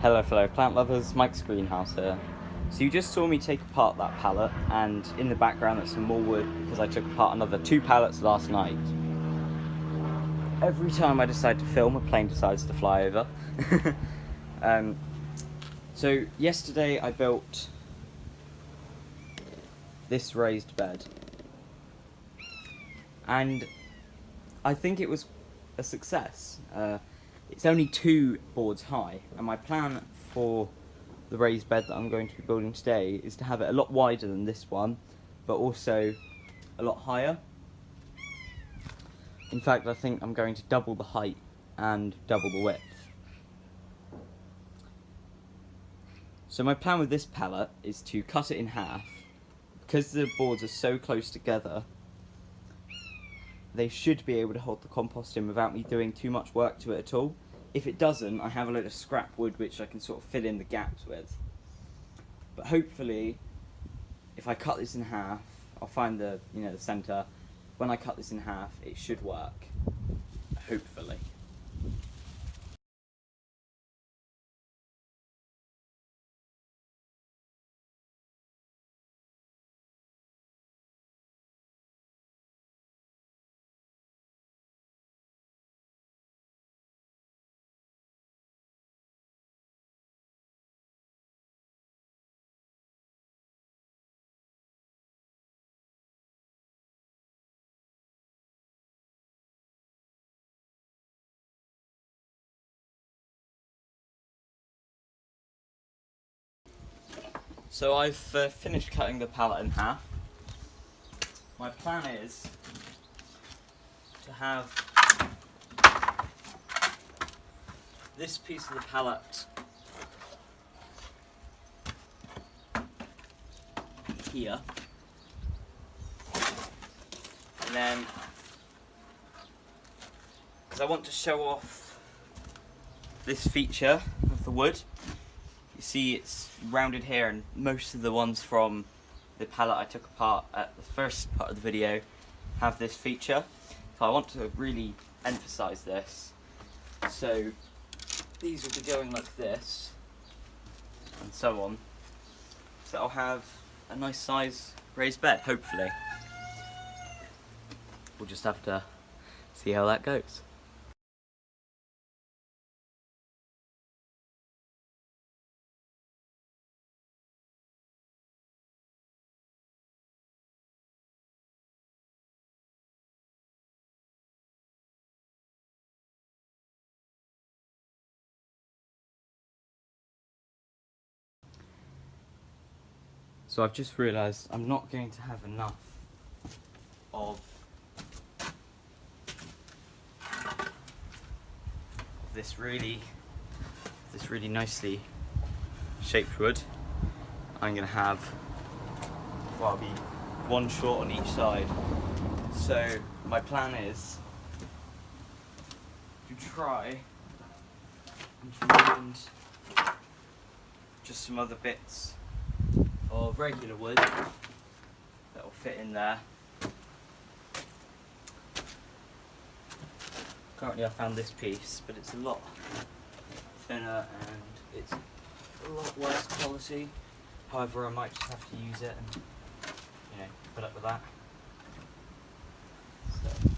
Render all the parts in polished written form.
Hello fellow plant lovers, Mike's Greenhouse here. So you just saw me take apart that pallet, and in the background there's some more wood because I took apart another 2 pallets last night. Every time I decide to film, a plane decides to fly over. So yesterday I built this raised bed, and I think it was a success. It's only 2 boards high, and my plan for the raised bed that I'm going to be building today is to have it a lot wider than this one, but also a lot higher. In fact, I think I'm going to double the height and double the width. So my plan with this pallet is to cut it in half. Because the boards are so close together, they should be able to hold the compost in without me doing too much work to it at all. If it doesn't, I have a load of scrap wood which I can sort of fill in the gaps with. But hopefully, if I cut this in half, I'll find the centre. When I cut this in half, it should work. Hopefully. So I've finished cutting the pallet in half. My plan is to have this piece of the pallet here, and then, because I want to show off this feature of the wood. You see it's rounded here, and most of the ones from the pallet I took apart at the first part of the video have this feature. So I want to really emphasize this. So these will be going like this, and so on. So I'll have a nice size raised bed, hopefully. We'll just have to see how that goes. So I've just realised I'm not going to have enough of this really nicely shaped wood. I'm going to have, well, I'll be one short on each side. So my plan is to try and find just some other bits of regular wood that will fit in there. Currently I found this piece, but it's a lot thinner and it's a lot worse quality. However, I might just have to use it and put up with that. So.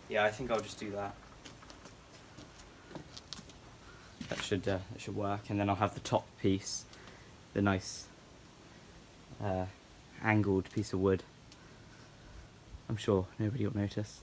Yeah, I think I'll just do that. That should work, and then I'll have the top piece, the nice angled piece of wood. I'm sure nobody will notice.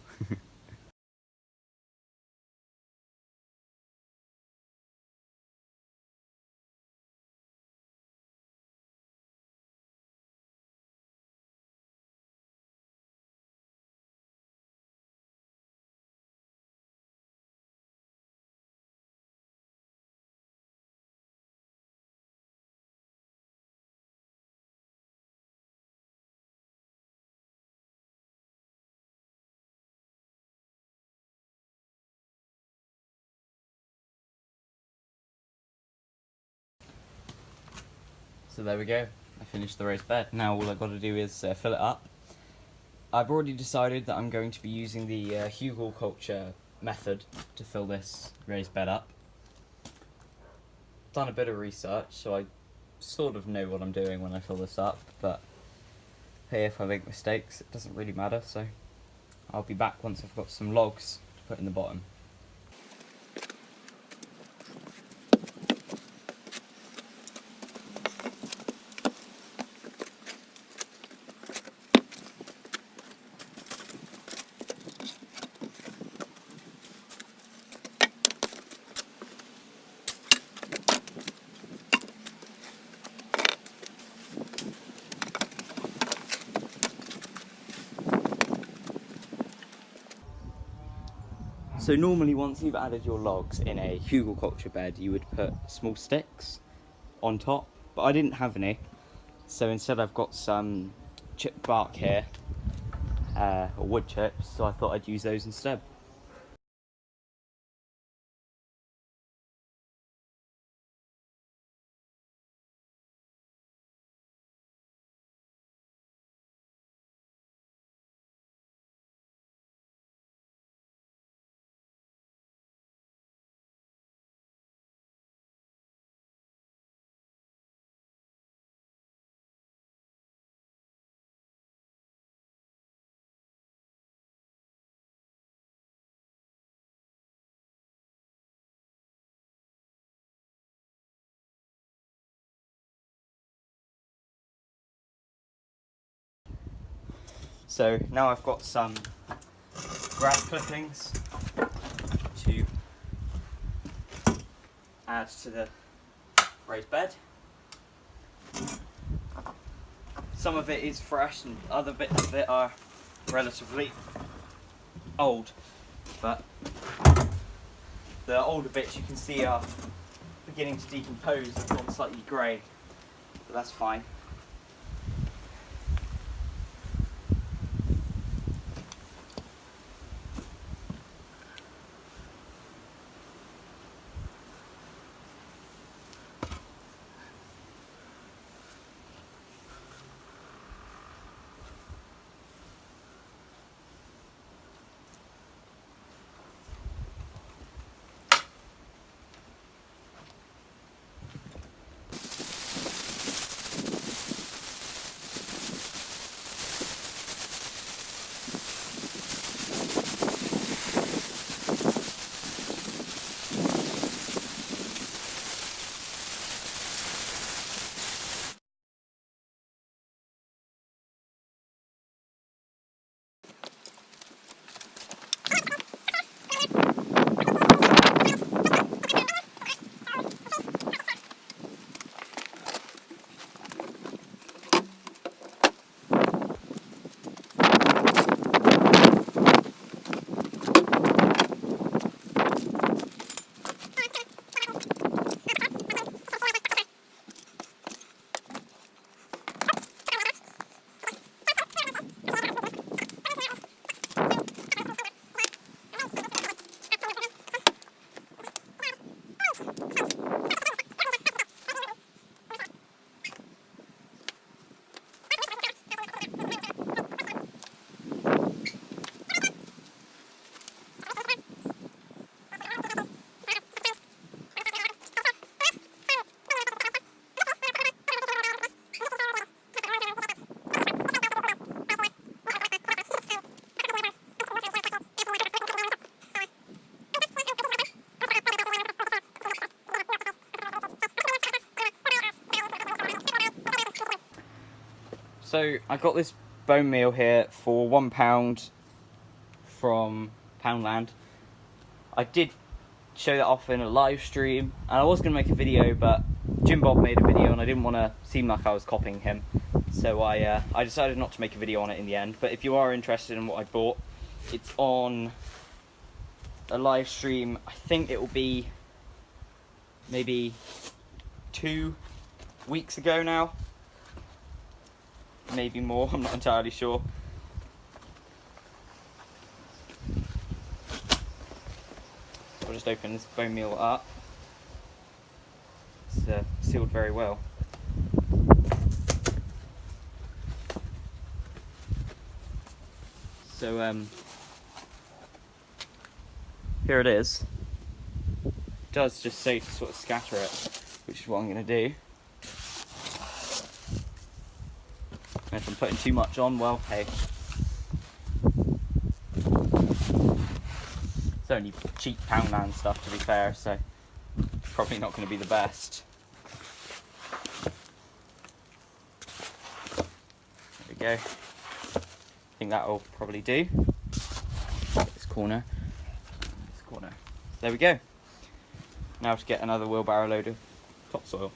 So there we go, I finished the raised bed. Now all I've got to do is fill it up. I've already decided that I'm going to be using the Hügelkultur method to fill this raised bed up. Done a bit of research, so I sort of know what I'm doing when I fill this up, but hey, if I make mistakes, it doesn't really matter, so I'll be back once I've got some logs to put in the bottom. So normally once you've added your logs in a Hügelkultur bed, you would put small sticks on top, but I didn't have any, so instead I've got some chipped bark here, or wood chips, so I thought I'd use those instead. So now I've got some grass clippings to add to the raised bed. Some of it is fresh and other bits of it are relatively old, but the older bits you can see are beginning to decompose and gone slightly grey, but that's fine. So I got this bone meal here for £1 from Poundland. I did show that off in a live stream, and I was going to make a video, but Jim Bob made a video and I didn't want to seem like I was copying him, so I decided not to make a video on it in the end. But if you are interested in what I bought, it's on a live stream. I think it will be maybe 2 weeks ago now, maybe more, I'm not entirely sure. I'll just open this bone meal up. It's sealed very well. So here it is. It does just say to sort of scatter it, which is what I'm going to do. And if I'm putting too much on, well, hey. It's only cheap Poundland stuff, to be fair, so it's probably not going to be the best. There we go. I think that'll probably do. This corner. This corner. There we go. Now to get another wheelbarrow load of topsoil.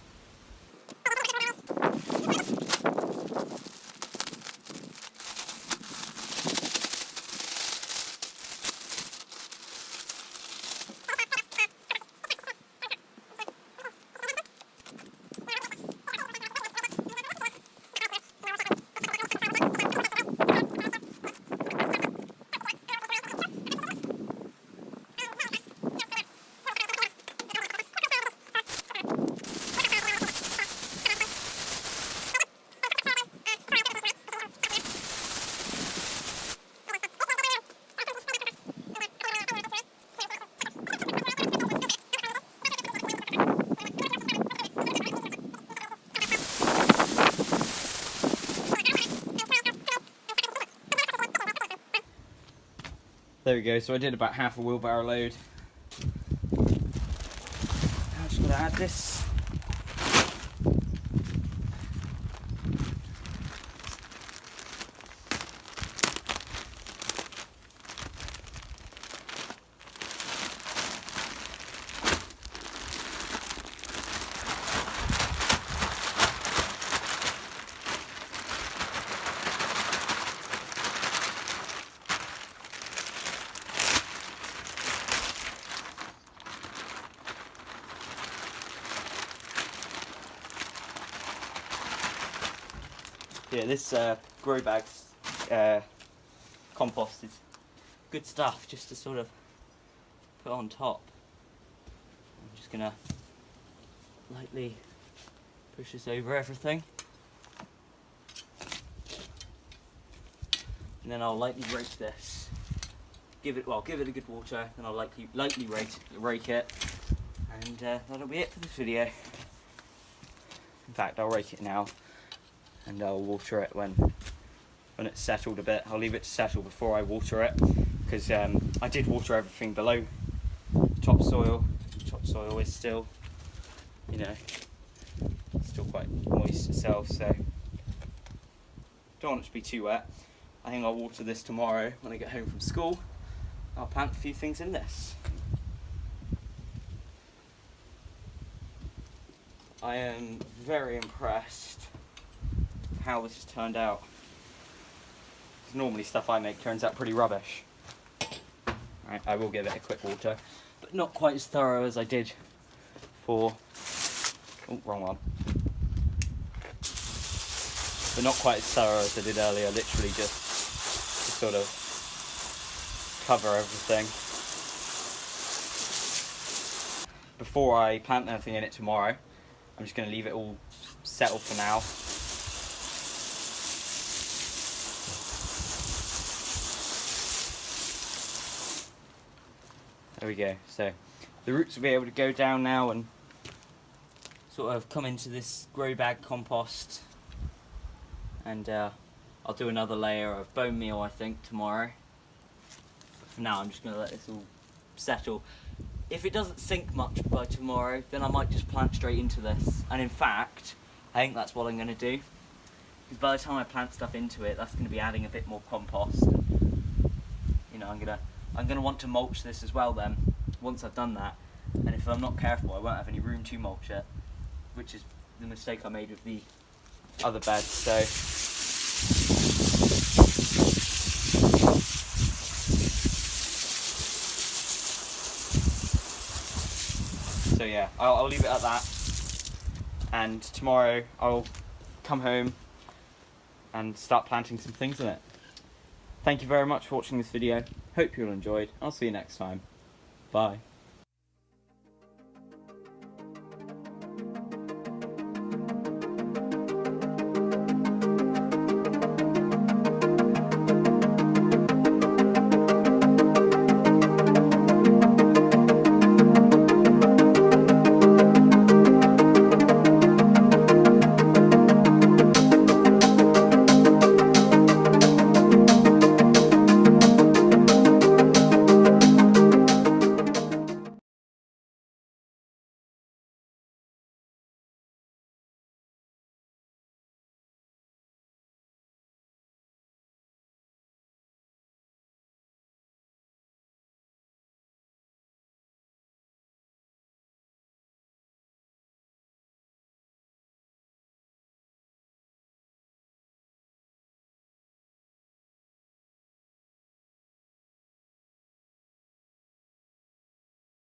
There we go, so I did about half a wheelbarrow load. Now I'm just going to add this. Yeah, this grow bags compost is good stuff just to sort of put on top. I'm just gonna lightly push this over everything, and then I'll lightly rake this. Give it a good water, then I'll lightly rake it, and that'll be it for this video. In fact, I'll rake it now. And I'll water it when it's settled a bit. I'll leave it to settle before I water it, because I did water everything below topsoil. Topsoil is still, you know, still quite moist itself, so don't want it to be too wet. I think I'll water this tomorrow when I get home from school. I'll plant a few things in this. I am very impressed how this has turned out. Because normally stuff I make turns out pretty rubbish. Right, I will give it a quick water, but not quite as thorough as I did for... Oh, wrong one. But not quite as thorough as I did earlier, literally just to sort of cover everything. Before I plant anything in it tomorrow, I'm just going to leave it all settled for now. There we go, so the roots will be able to go down now and sort of come into this grow bag compost, and I'll do another layer of bone meal I think tomorrow. But for now I'm just going to let this all settle. If it doesn't sink much by tomorrow, then I might just plant straight into this, and in fact I think that's what I'm going to do, because by the time I plant stuff into it, that's going to be adding a bit more compost. You know, I'm going to want to mulch this as well then, once I've done that. And if I'm not careful, I won't have any room to mulch it, which is the mistake I made with the other beds. So yeah, I'll leave it at that. And tomorrow I'll come home and start planting some things in it. Thank you very much for watching this video. Hope you all enjoyed. I'll see you next time. Bye.